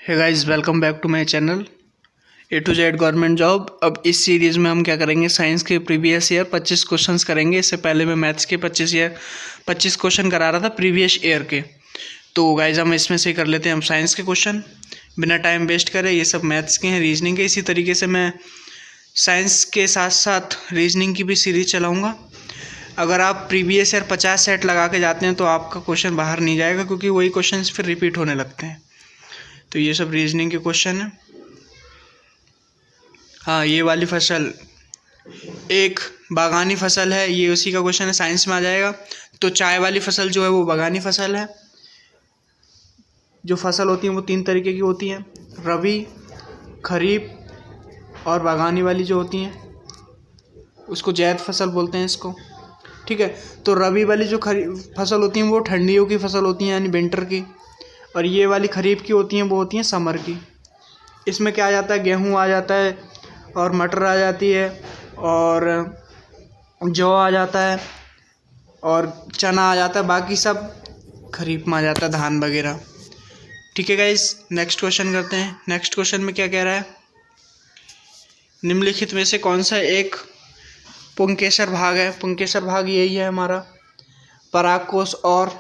Hey guys, welcome back to my channel A to Z government job. अब इस series में हम क्या करेंगे, साइंस के प्रीवियस ईयर 25 क्वेश्चंस करेंगे। इससे पहले मैं मैथ्स के 25 क्वेश्चन करा रहा था प्रीवियस ईयर के। तो गाइस हम इसमें से कर लेते हैं हम साइंस के क्वेश्चन बिना टाइम वेस्ट करे। ये सब मैथ्स के हैं, रीजनिंग के। इसी तरीके से मैं साइंस के साथ साथ रीजनिंग की भी सीरीज चलाऊँगा। अगर आप प्रीवियस ईयर 50 सेट लगा के जाते हैं तो आपका क्वेश्चन बाहर नहीं जाएगा, क्योंकि वही क्वेश्चन फिर रिपीट होने लगते हैं। तो ये सब रीजनिंग के क्वेश्चन है। हाँ, ये वाली फसल एक बागानी फसल है, ये उसी का क्वेश्चन है, साइंस में आ जाएगा। तो चाय वाली फसल जो है वो बागानी फसल है। जो फसल होती है वो 3 तरीके की होती हैं, रबी, खरीफ और बागानी वाली जो होती हैं उसको ज़ैद फसल बोलते हैं इसको। ठीक है। तो रबी वाली जो फसल होती हैं वो ठंडियों की फसल होती हैं, यानी विंटर की। और ये वाली खरीफ की होती हैं वो होती हैं समर की। इसमें क्या आ जाता है, गेहूँ आ जाता है और मटर आ जाती है और जौ आ जाता है और चना आ जाता है। बाकी सब खरीफ में आ जाता है, धान वगैरह। ठीक है गाइस, नेक्स्ट क्वेश्चन करते हैं। नेक्स्ट क्वेश्चन में क्या कह रहा है, निम्नलिखित में से कौन सा एक पुंकेसर भाग है। पुंकेसर भाग यही है हमारा, परागकोश और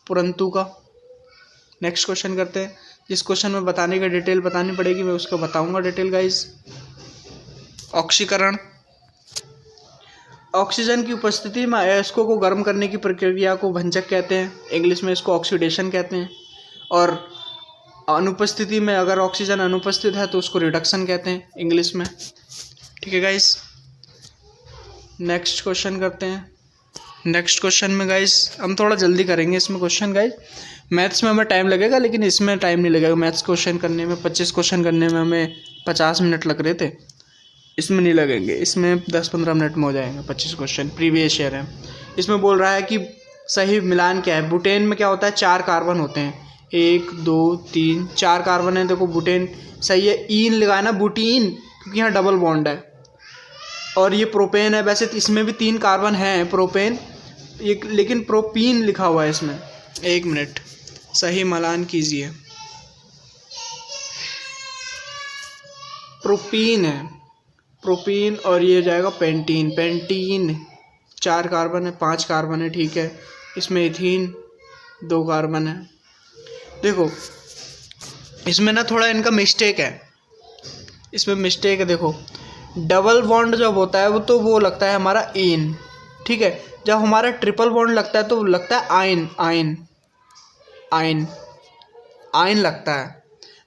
पुरंतु का। नेक्स्ट क्वेश्चन करते हैं। जिस क्वेश्चन में बताने का डिटेल बतानी पड़ेगी मैं उसको बताऊंगा डिटेल गाइस। ऑक्सीकरण, ऑक्सीजन की उपस्थिति में अयस्कों को गर्म करने की प्रक्रिया को भंजक कहते हैं, इंग्लिश में इसको ऑक्सीडेशन कहते हैं। और अनुपस्थिति में, अगर ऑक्सीजन अनुपस्थित है तो उसको रिडक्शन कहते हैं इंग्लिश में। ठीक है गाइस, नेक्स्ट क्वेश्चन करते हैं। नेक्स्ट क्वेश्चन में गाइस हम थोड़ा जल्दी करेंगे इसमें क्वेश्चन गाइस। मैथ्स में हमें टाइम लगेगा लेकिन इसमें टाइम नहीं लगेगा। मैथ्स क्वेश्चन करने में 25 क्वेश्चन करने में हमें 50 मिनट लग रहे थे, इसमें नहीं लगेंगे। इसमें 10-15 मिनट में हो जाएंगे 25 क्वेश्चन। प्रीवियस ईयर है। इसमें बोल रहा है कि सही मिलान क्या है। बुटेन में क्या होता है, 4 कार्बन होते हैं, 1 2 3 4 कार्बन है। देखो बुटेन सही है, ईन लगाया ना, बुटीन, क्योंकि यहाँ डबल बॉन्ड है। और ये प्रोपेन है, वैसे इसमें भी 3 कार्बन हैं प्रोपेन, लेकिन प्रोपीन लिखा हुआ है इसमें। 1 मिनट, सही मिलान कीजिए। प्रोपीन है, प्रोपीन। और ये जाएगा पेंटीन। पेंटीन 4 कार्बन है, 5 कार्बन है। ठीक है। इसमें इथीन 2 कार्बन है। देखो इसमें ना थोड़ा इनका मिस्टेक है, इसमें मिस्टेक है। देखो डबल बॉन्ड जब होता है वो लगता है हमारा इन। ठीक है। जब हमारा ट्रिपल बॉन्ड लगता है तो लगता है आयन। आयन आयन आयन लगता है।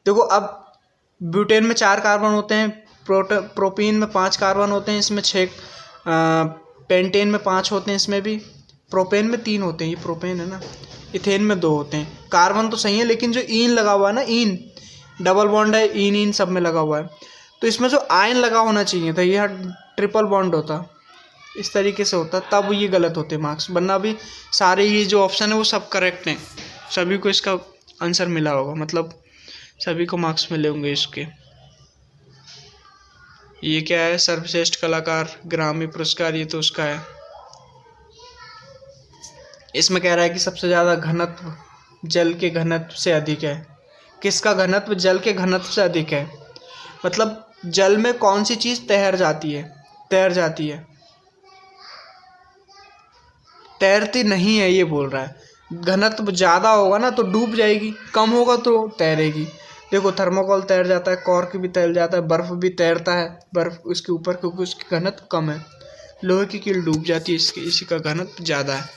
देखो अब ब्यूटेन में 4 कार्बन होते हैं, प्रोपीन में 5 कार्बन होते हैं, इसमें 6, पेंटेन में 5 होते हैं, इसमें भी प्रोपेन में 3 होते हैं, ये प्रोपेन है ना। इथेन में 2 होते हैं। कार्बन तो सही है, लेकिन जो ईन लगा हुआ है ना, ईन डबल बॉन्ड है, ईन सब में लगा हुआ है, तो इसमें जो आयन लगा होना चाहिए था, यह ट्रिपल बॉन्ड होता, इस तरीके से होता, तब ये गलत होते मार्क्स। वरना भी सारे ये जो ऑप्शन है वो सब करेक्ट हैं, सभी को इसका आंसर मिला होगा, मतलब सभी को मार्क्स मिले होंगे इसके। ये क्या है, सर्वश्रेष्ठ कलाकार ग्रामी पुरस्कार, ये तो उसका है। इसमें कह रहा है कि सबसे ज़्यादा घनत्व जल के घनत्व से अधिक है। किसका घनत्व जल के घनत्व से अधिक है, मतलब जल में कौन सी चीज़ तैर जाती है, तैरती नहीं है, ये बोल रहा है। घनत्व ज़्यादा होगा ना तो डूब जाएगी, कम होगा तो तैरेगी। देखो थर्मोकोल तैर जाता है, कॉर्क भी तैर जाता है, बर्फ़ भी तैरता है, बर्फ़ उसके ऊपर, क्योंकि उसकी घनत्व कम है। लोहे की कील डूब जाती है, इसी का घनत्व ज़्यादा है।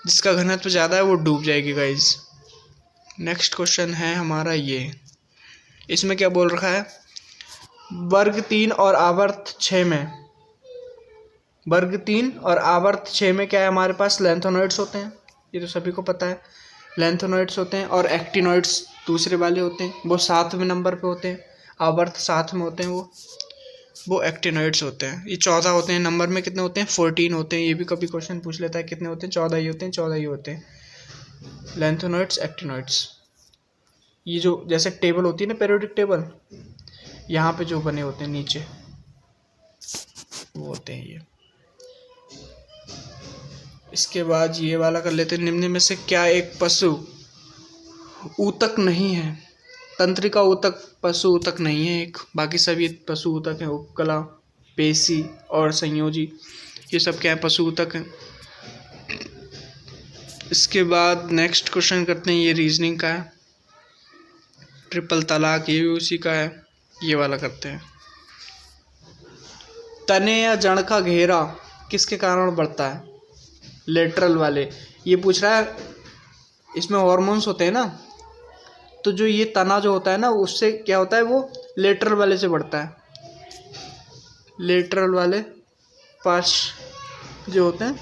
जिसका घनत्व ज़्यादा है वो डूब जाएगी गाइज। नेक्स्ट क्वेश्चन है हमारा ये। इसमें क्या बोल रखा है, वर्ग 3 और आवर्त 6 में, वर्ग 3 और आवर्त 6 में क्या है हमारे पास, लेंथोनॉइड्स होते हैं, ये तो सभी को पता है। लेंथोनॉइड्स होते हैं और एक्टिनॉइड्स दूसरे वाले होते हैं, वो 7वें नंबर पे होते हैं। आवर्त 7 में होते हैं वो एक्टिनॉइड्स होते हैं। ये 14 होते हैं, नंबर में कितने होते हैं, 14 होते हैं। ये भी कभी क्वेश्चन पूछ लेता है कितने होते हैं, 14 ही होते हैं, 14 ही होते हैं। लेंथोनॉइड्स, एक्टिनॉइड्स, ये जो जैसे टेबल होती है ना, पीरियोडिक टेबल, यहाँ पे जो बने होते हैं नीचे, वो होते हैं ये। इसके बाद ये वाला कर लेते हैं। निम्न में से क्या एक पशु ऊतक नहीं है। तंत्रिका ऊतक पशु ऊतक नहीं है एक, बाकी सभी पशु ऊतक हैं। उपकला, पेशी और संयोजी, ये सब क्या है, पशु ऊतक हैं। इसके बाद नेक्स्ट क्वेश्चन करते हैं, ये रीजनिंग का है। ट्रिपल तलाक ये भी उसी का है, ये वाला करते हैं। तने या जड़ का घेरा किसके कारण बढ़ता है? लेटरल वाले, ये पूछ रहा है। इसमें हार्मोन्स होते हैं ना, तो जो ये तना जो होता है ना, उससे क्या होता है, वो लेटरल वाले से बढ़ता है। लेटरल वाले पार्ट्स जो होते हैं,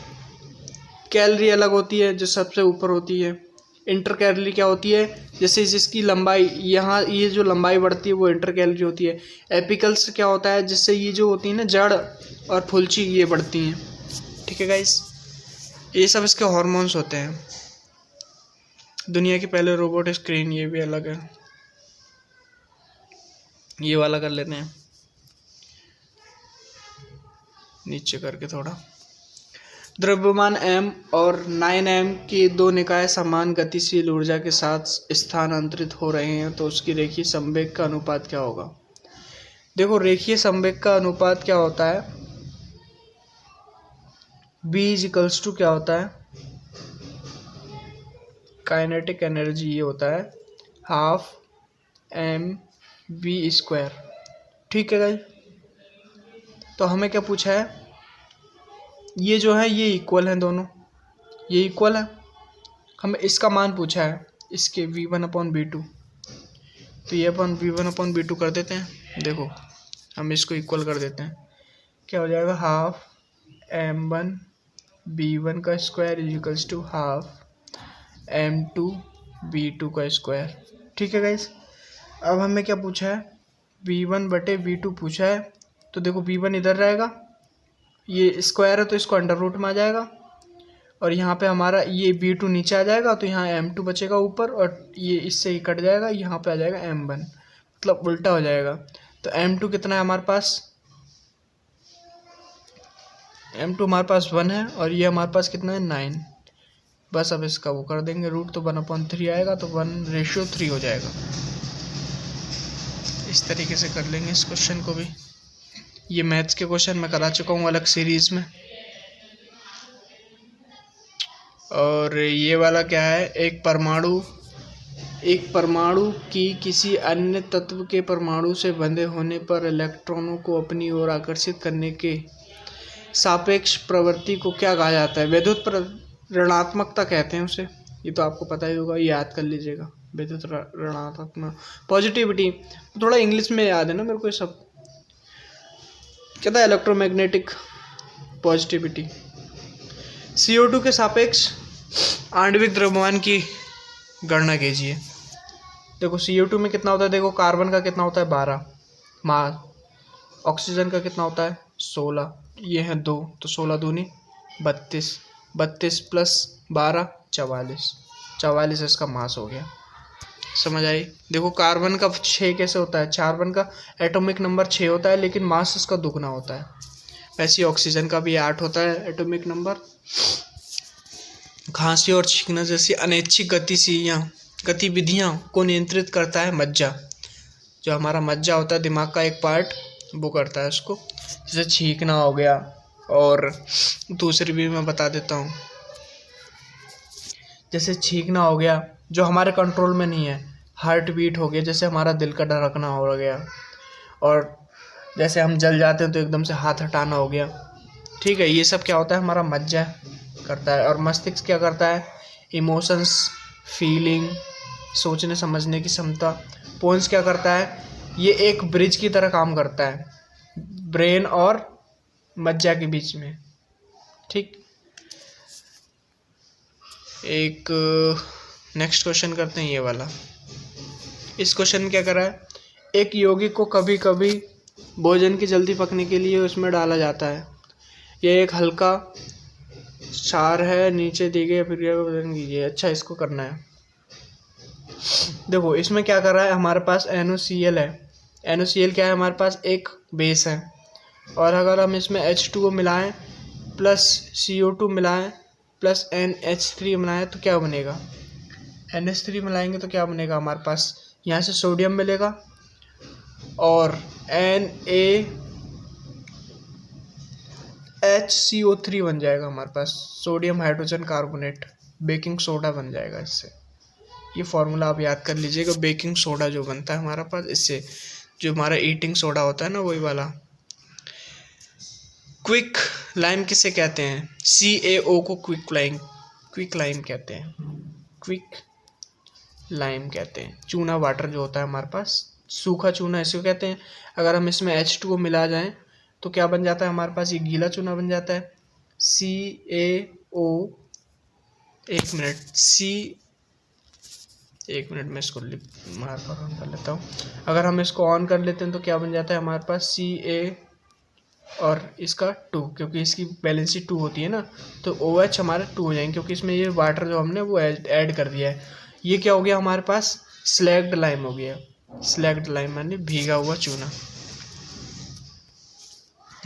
कैलरी अलग होती है जो सबसे ऊपर होती है। इंटर कैलरी क्या होती है, जैसे जिसकी लंबाई यहाँ, ये जो लंबाई बढ़ती है वो इंटर कैलरी होती है। एपिकल्स क्या होता है, जिससे ये जो होती है ना जड़ और फुलची, ये बढ़ती हैं। ठीक है गाइस, ये सब इसके हार्मोन्स होते हैं। दुनिया की पहले रोबोट स्क्रीन, ये भी अलग है, ये वाला कर लेते हैं नीचे करके थोड़ा। द्रव्यमान m और 9m के दो निकाय समान गतिशील ऊर्जा के साथ स्थानांतरित हो रहे हैं, तो उसकी रेखीय संवेग का अनुपात क्या होगा? देखो, रेखीय संवेग का अनुपात क्या होता है, B इक्वल्स टू क्या होता है, काइनेटिक एनर्जी, ये होता है हाफ mv²। ठीक है गाइस, तो हमें क्या पूछा है, ये जो है ये इक्वल हैं दोनों, ये इक्वल है। हमें इसका मान पूछा है, इसके v1/v2, तो ये अपन v1/v2 कर देते हैं। देखो, हम इसको इक्वल कर देते हैं, क्या हो जाएगा, हाफ m1v1 का square equals to half m2v2 का स्क्वायर। ठीक है गाइस, अब हमें क्या पूछा है, v1/v2 पूछा है, तो देखो v1 इधर रहेगा, ये स्क्वायर है तो इसको अंडर रूट में आ जाएगा, और यहाँ पे हमारा ये v2 नीचे आ जाएगा, तो यहाँ m2 बचेगा ऊपर, और ये इससे ही कट जाएगा, यहाँ पे आ जाएगा m1, मतलब उल्टा हो जाएगा। तो m2 कितना है हमारे पास, m2 हमारे पास 1 है, और ये हमारे पास कितना है, 9। बस अब इसका वो कर देंगे रूट, तो 1/3 आएगा, तो 1:3 हो जाएगा। इस तरीके से कर लेंगे इस क्वेश्चन को भी। ये मैथ्स के क्वेश्चन मैं करा चुका हूँ अलग सीरीज में। और ये वाला क्या है, एक परमाणु की किसी अन्य तत्व के परमाणु से बंधे होने पर इलेक्ट्रॉनों को अपनी ओर आकर्षित करने के सापेक्ष प्रवृत्ति को क्या कहा जाता है? विद्युत ऋणात्मकता कहते हैं उसे, ये तो आपको पता ही होगा, याद कर लीजिएगा। विद्युत ऋणात्मक, पॉजिटिविटी, थोड़ा इंग्लिश में याद है ना मेरे को ये सब। कहता है इलेक्ट्रोमैग्नेटिक पॉजिटिविटी। CO2 के सापेक्ष आणविक द्रव्यमान की गणना कीजिए। देखो, CO2 में कितना होता है, देखो कार्बन का कितना होता है, 12 मास, ऑक्सीजन का कितना होता है, 16, ये है 2, तो 16 दूनी 32, 32 प्लस 12 44 इसका मास हो गया। समझ आई? देखो, कार्बन का 6 कैसे होता है, कार्बन का एटॉमिक नंबर 6 होता है, लेकिन मास इसका दुगना होता है। वैसे ऑक्सीजन का भी 8 होता है एटॉमिक नंबर। खांसी और छींकना जैसी अनैच्छिक गतिविधियां को नियंत्रित करता है मज्जा। जो हमारा मज्जा होता है, दिमाग का एक पार्ट, वो करता है उसको। जैसे छींकना हो गया, और दूसरी भी मैं बता देता हूँ। जैसे छींकना हो गया, जो हमारे कंट्रोल में नहीं है। हार्ट बीट हो गया, जैसे हमारा दिल का धड़कना हो गया। और जैसे हम जल जाते हैं तो एकदम से हाथ हटाना हो गया। ठीक है, ये सब क्या होता है, हमारा मज्जा करता है। और मस्तिष्क क्या करता है, इमोशंस, फीलिंग, सोचने समझने की क्षमता। पोन्स क्या करता है, ये एक ब्रिज की तरह काम करता है ब्रेन और मज्जा के बीच में। ठीक, एक नेक्स्ट क्वेश्चन करते हैं, ये वाला। इस क्वेश्चन में क्या करा है, एक यौगिक को कभी कभी भोजन की जल्दी पकने के लिए उसमें डाला जाता है। यह एक हल्का क्षार है, नीचे दी गई प्रक्रिया को वर्णन कीजिए। अच्छा, इसको करना है। देखो, इसमें क्या कर रहा है, हमारे पास NaCl है। NaCl क्या है, हमारे पास एक बेस है, और अगर हम इसमें H2O मिलाएं प्लस CO2 मिलाएं प्लस NH3 मिलाएं तो क्या बनेगा, NH3 मिलाएंगे तो क्या बनेगा, हमारे पास यहाँ से सोडियम मिलेगा और NaHCO3 बन जाएगा हमारे पास, sodium hydrogen carbonate, baking soda बन जाएगा इससे। ये फॉर्मूला आप याद कर लीजिएगा, बेकिंग सोडा जो बनता है हमारा पास इससे, जो हमारा ईटिंग सोडा होता है ना वही वाला। क्विक लाइम किसे कहते हैं? CaO को क्विक लाइम कहते हैं, क्विक लाइम कहते हैं। चूना वाटर जो होता है हमारे पास, सूखा चूना इसको कहते हैं। अगर हम इसमें H2O मिला जाएं तो क्या बन जाता है हमारे पास? ये गीला चूना बन जाता है। CaO, एक मिनट में इसको मार्कर ऑन कर लेता हूँ। अगर हम इसको ऑन कर लेते हैं तो क्या बन जाता है हमारे पास? Ca और इसका 2, क्योंकि इसकी वैलेंसी 2 होती है ना, तो OH हमारे 2 हो जाएंगे, क्योंकि इसमें ये वाटर जो हमने वो ऐड कर दिया है। ये क्या हो गया हमारे पास? स्लैग्ड लाइम हो गया। स्लैग्ड लाइम माने भीगा हुआ चूना।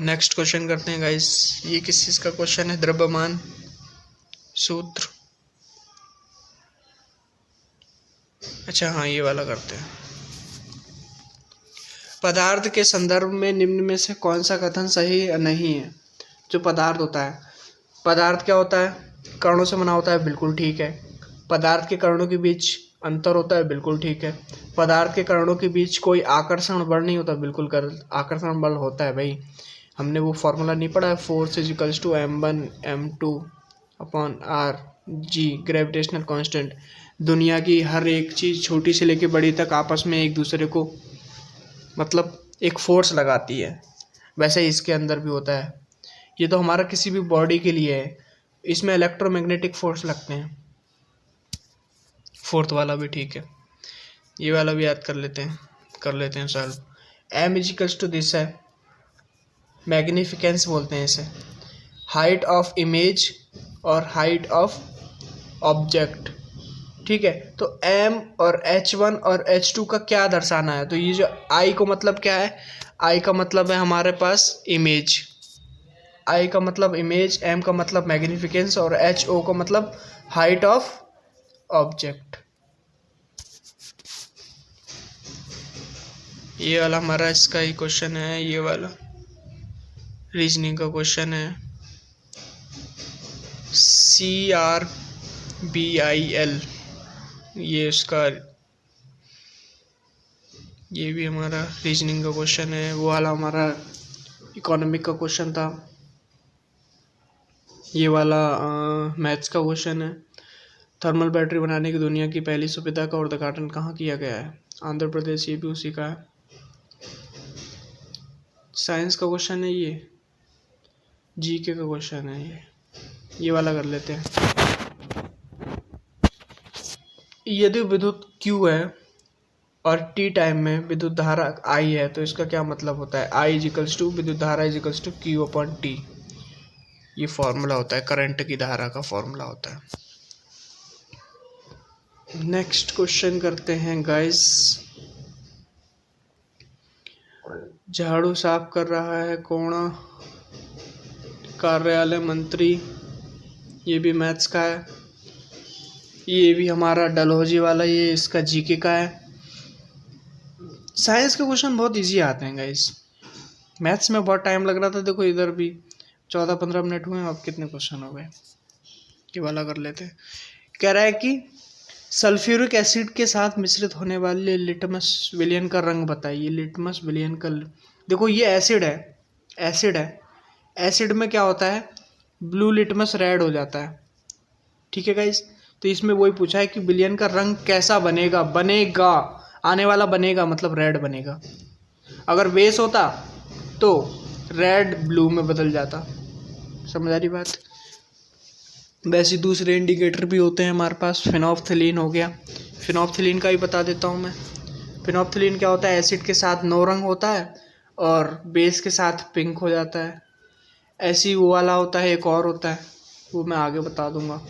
नेक्स्ट क्वेश्चन करते हैं गाइस। ये किस चीज़ का क्वेश्चन है? द्रव्यमान सूत्र। अच्छा हाँ, ये वाला करते हैं। पदार्थ के संदर्भ में निम्न में से कौन सा कथन सही नहीं है? जो पदार्थ होता है, पदार्थ क्या होता है? कणों से बना होता है, बिल्कुल ठीक है। पदार्थ के कणों के बीच अंतर होता है, बिल्कुल ठीक है। पदार्थ के कणों के बीच कोई आकर्षण बल नहीं होता, बिल्कुल गलत। आकर्षण बल होता है भाई, हमने वो फॉर्मूला नहीं पढ़ा है, force is to M1M2/r(g), gravitational constant. दुनिया की हर एक चीज़ छोटी से लेके बड़ी तक आपस में एक दूसरे को मतलब एक फोर्स लगाती है, वैसे ही इसके अंदर भी होता है। ये तो हमारा किसी भी बॉडी के लिए है, इसमें इलेक्ट्रोमैग्नेटिक फोर्स लगते हैं। फोर्थ वाला भी ठीक है, ये वाला भी याद कर लेते हैं सॉल्व। M= दिस है, मैग्निफिकेंस बोलते हैं इसे, हाइट ऑफ इमेज और हाइट ऑफ ऑब्जेक्ट, ठीक है। तो M और H1 और H2 का क्या दर्शाना है? तो ये जो I को मतलब क्या है? I का मतलब है हमारे पास इमेज, I का मतलब इमेज, M का मतलब मैग्निफिकेंस और HO का मतलब हाइट ऑफ ऑब्जेक्ट। ये वाला हमारा इसका ही क्वेश्चन है, ये वाला रीजनिंग का क्वेश्चन है। CRBIL, ये इसका, ये भी हमारा रीजनिंग का क्वेश्चन है। वो वाला हमारा इकोनॉमिक का क्वेश्चन था। ये वाला मैथ्स का क्वेश्चन है। थर्मल बैटरी बनाने की दुनिया की पहली सुविधा का उद्घाटन कहाँ किया गया है? आंध्र प्रदेश, ये भी उसी का है। साइंस का क्वेश्चन है, ये जीके का क्वेश्चन है। ये वाला कर लेते हैं। यदि विद्युत Q है और T टाइम में विद्युत धारा I है तो इसका क्या मतलब होता है? I= विद्युत धारा = Q/T। ये फॉर्मूला होता है, करंट की धारा का फॉर्मूला होता है। नेक्स्ट क्वेश्चन करते हैं गाइस। झाड़ू साफ कर रहा है कौन? कार्यालय मंत्री। ये भी मैथ्स का है। ये भी हमारा डलहौजी वाला, ये इसका जीके का है। साइंस के क्वेश्चन बहुत इजी आते हैं गाइस, मैथ्स में बहुत टाइम लग रहा था। देखो इधर भी 14-15 मिनट हुए, अब कितने क्वेश्चन हो गए। ये वाला कर लेते हैं। कह रहा है कि सल्फ्यूरिक एसिड के साथ मिश्रित होने वाले लिटमस विलयन का रंग बताइए। लिटमस विलयन का, देखो ये एसिड है, एसिड में क्या होता है? ब्लू लिटमस रेड हो जाता है, ठीक है गाइस। तो इसमें वही पूछा है कि विलयन का रंग कैसा बनेगा, आने वाला बनेगा मतलब रेड बनेगा। अगर बेस होता तो रेड ब्लू में बदल जाता, समझ आ रही बात? वैसे दूसरे इंडिकेटर भी होते हैं हमारे पास। फिनोल्फ्थलीन हो गया, फिनोल्फ्थलीन का ही बता देता हूँ मैं। फिनोल्फ्थलीन क्या होता है? एसिड के साथ 9 रंग होता है और बेस के साथ पिंक हो जाता है। ऐसी वो वाला होता है, एक और होता है, वो मैं आगे बता दूंगा।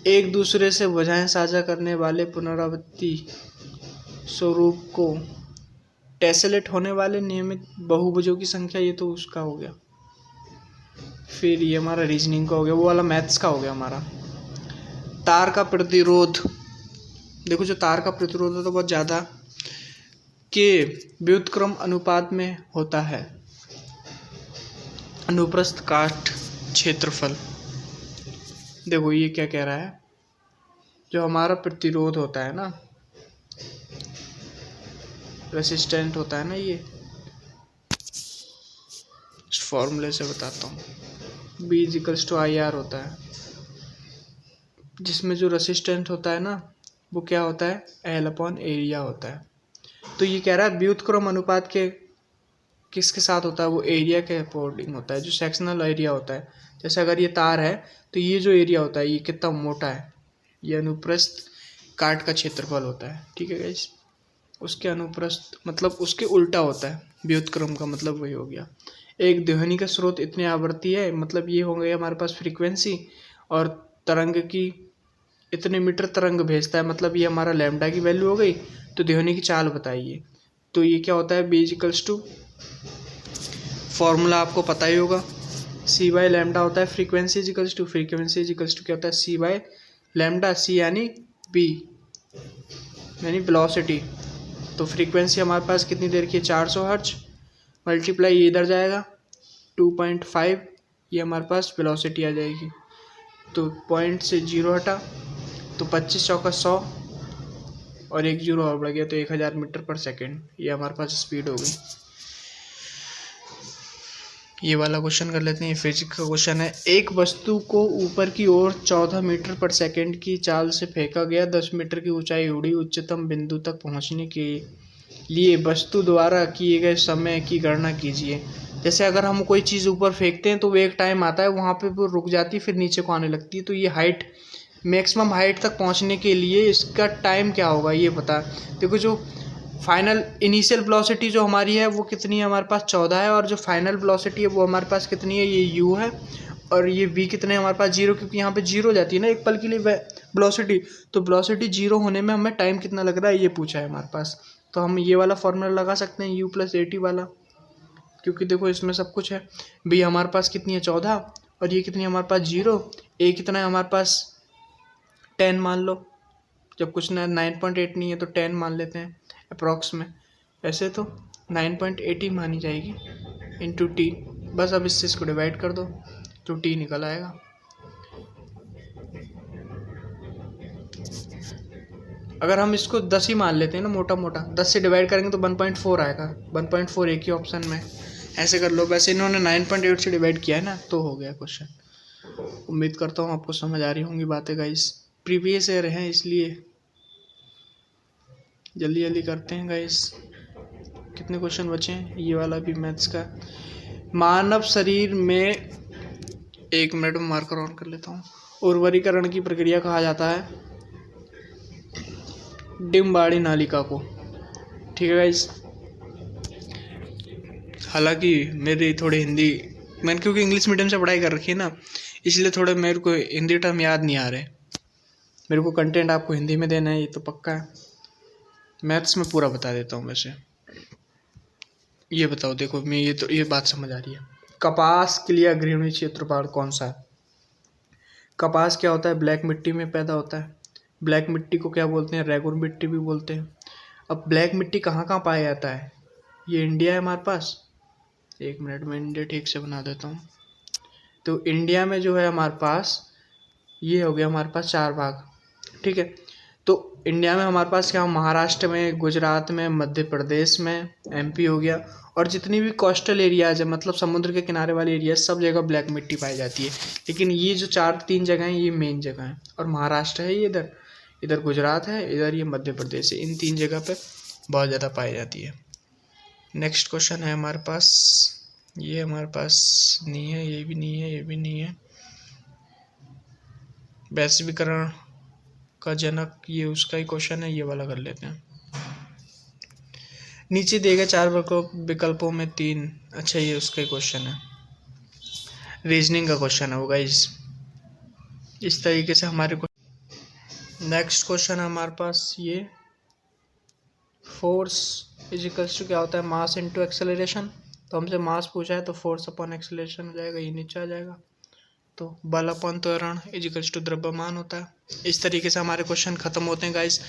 एक दूसरे से वजहें साझा करने वाले पुनरावृत्ति स्वरूप को टेसेलेट होने वाले नियमित बहुभुजों की संख्या, ये तो उसका हो गया। फिर ये हमारा रीजनिंग का हो गया, वो वाला मैथ्स का हो गया हमारा। तार का प्रतिरोध देखो जो तार का प्रतिरोध है तो बहुत ज़्यादा के व्युत्क्रम अनुपात में होता है। अनुप्रस्थ काट क्षेत्रफल, देखो ये क्या कह रहा है, जो हमारा प्रतिरोध होता है ना, रेसिस्टेंट होता है ना, ये इस फॉर्मूले से बताता हूँ, B = IR होता है, जिसमें जो रेसिस्टेंट होता है ना वो क्या होता है, L/एरिया होता है। तो ये कह रहा है व्युत्क्रम अनुपात के किसके साथ होता है, वो एरिया के अकॉर्डिंग होता है, जो सेक्शनल एरिया होता है। जैसे अगर ये तार है तो ये जो एरिया होता है ये कितना मोटा है, ये अनुप्रस्थ काट का क्षेत्रफल होता है, ठीक है गाइस। उसके अनुप्रस्थ मतलब उसके उल्टा होता है, व्युत्क्रम का मतलब वही हो गया। एक ध्वनि का स्रोत इतने आवृत्ति है, मतलब ये हो गया हमारे पास फ्रीक्वेंसी, और तरंग की इतने मीटर तरंग भेजता है, मतलब ये हमारा लैम्डा की वैल्यू हो गई। तो ध्वनि की चाल बताइए, तो ये क्या होता है, B = फॉर्मूला आपको पता ही होगा, C/λ होता है फ्रीक्वेंसी क्या होता है, C/λ, C यानी B यानी वेलोसिटी। तो फ्रीक्वेंसी हमारे पास कितनी देर की है, 400 हर्ट्ज, मल्टीप्लाई ये इधर जाएगा 2.5, ये हमारे पास वेलोसिटी आ जाएगी। तो पॉइंट से 0 हटा तो 25 चौका 100 और 1 0 और बढ़ गया तो 1000 मीटर पर सेकेंड, ये हमारे पास स्पीड हो गई। ये वाला क्वेश्चन कर लेते हैं, फिजिक्स का क्वेश्चन है। एक वस्तु को ऊपर की ओर 14 मीटर पर सेकेंड की चाल से फेंका गया, 10 मीटर की ऊंचाई उड़ी, उच्चतम बिंदु तक पहुंचने के लिए वस्तु द्वारा किए गए समय की गणना कीजिए। जैसे अगर हम कोई चीज़ ऊपर फेंकते हैं तो वो एक टाइम आता है वहाँ पे वो रुक जाती है, फिर नीचे को आने लगती है। तो ये हाइट, मैक्सिमम हाइट तक पहुँचने के लिए इसका टाइम क्या होगा ये बता। देखो जो फाइनल इनिशियल वेलोसिटी जो हमारी है वो कितनी है, हमारे पास 14 है, और जो फाइनल वेलोसिटी है वो हमारे पास कितनी है, ये u है, और ये v कितने है हमारे पास 0, क्योंकि यहाँ पे 0 जाती है ना एक पल के लिए वेलोसिटी। तो वेलोसिटी 0 होने में हमें टाइम कितना लग रहा है ये पूछा है हमारे पास। तो हम ये वाला फॉर्मूला लगा सकते हैं u+at वाला, क्योंकि देखो इसमें सब कुछ है। v हमारे पास कितनी है 14, और ये कितनी है हमारे पास 0, a कितना है हमारे पास 10 मान लो, जब कुछ ना 9.8 नहीं है तो 10 मान लेते हैं अप्रॉक्स में, ऐसे तो 9.8 ही मानी जाएगी इंटू टी। बस अब इससे इसको डिवाइड कर दो तो टी निकल आएगा। अगर हम इसको 10 ही मान लेते हैं ना, मोटा मोटा 10 से डिवाइड करेंगे तो 1.4 आएगा, 1.4 एक ही ऑप्शन में, ऐसे कर लो। वैसे इन्होंने 9.8 से डिवाइड किया है ना, तो हो गया क्वेश्चन। उम्मीद करता हूँ आपको समझ आ रही होंगी बातें गाइस, प्रीवियस ईयर है इसलिए जल्दी जल्दी करते हैं गाइस। कितने क्वेश्चन बचे हैं, ये वाला भी मैथ्स का। मानव शरीर में, 1 मिनट में मार्कर ऑन कर लेता हूँ। उर्वरीकरण की प्रक्रिया कहा जाता है डिम्बाड़ी नालिका को, ठीक है गाइस। हालांकि मेरी थोड़ी हिंदी, मैंने क्योंकि इंग्लिश मीडियम से पढ़ाई कर रखी है ना, इसलिए थोड़ा मेरे को हिंदी टर्म याद नहीं आ रहे। मेरे को कंटेंट आपको हिंदी में देना है ये तो पक्का है, मैथ्स में पूरा बता देता हूँ। वैसे ये बताओ, देखो मैं ये बात समझ आ रही है। कपास के लिए अग्रणी क्षेत्रफल कौन सा है? कपास क्या होता है, ब्लैक मिट्टी में पैदा होता है। ब्लैक मिट्टी को क्या बोलते हैं, रेगुर मिट्टी भी बोलते हैं। अब ब्लैक मिट्टी कहाँ कहाँ पाया जाता है, ये इंडिया है हमारे पास। 1 मिनट में इंडिया ठीक से बना देता हूँ। तो इंडिया में जो है हमारे पास, ये हो गया हमारे पास 4 भाग, ठीक है। तो इंडिया में हमारे पास क्या, महाराष्ट्र में, गुजरात में, मध्य प्रदेश में, MP हो गया, और जितनी भी कोस्टल एरियाज है, मतलब समुद्र के किनारे वाले एरिया, सब जगह ब्लैक मिट्टी पाई जाती है। लेकिन ये जो 3 जगह हैं ये मेन जगह हैं, और महाराष्ट्र है ये इधर, इधर गुजरात है, इधर ये मध्य प्रदेश है, इन 3 जगह पे बहुत ज़्यादा पाई जाती है। नेक्स्ट क्वेश्चन है हमारे पास, ये हमारे पास नहीं है, ये भी नहीं है, ये भी नहीं है। वैश्वीकरण का जनक, ये उसका ही क्वेश्चन है, ये वाला कर लेते हैं। नीचे दिए गए 4 विकल्पों में 3, अच्छा ये उसका ही क्वेश्चन है, रीजनिंग का क्वेश्चन है वो गाइस। इस तरीके से हमारे को नेक्स्ट क्वेश्चन है हमारे पास, ये फोर्स इजिकल्स टू क्या होता है, मास इनटू एक्सेलरेशन। तो हमसे मास पूछा है तो फोर्स अपॉन एक्सेलरेशन हो जाएगा, ये नीचे आ जाएगा। तो बल अपॉन त्वरण इजिकल्स टू द्रव्यमान होता है। इस तरीके से हमारे क्वेश्चन खत्म होते हैं गाइस।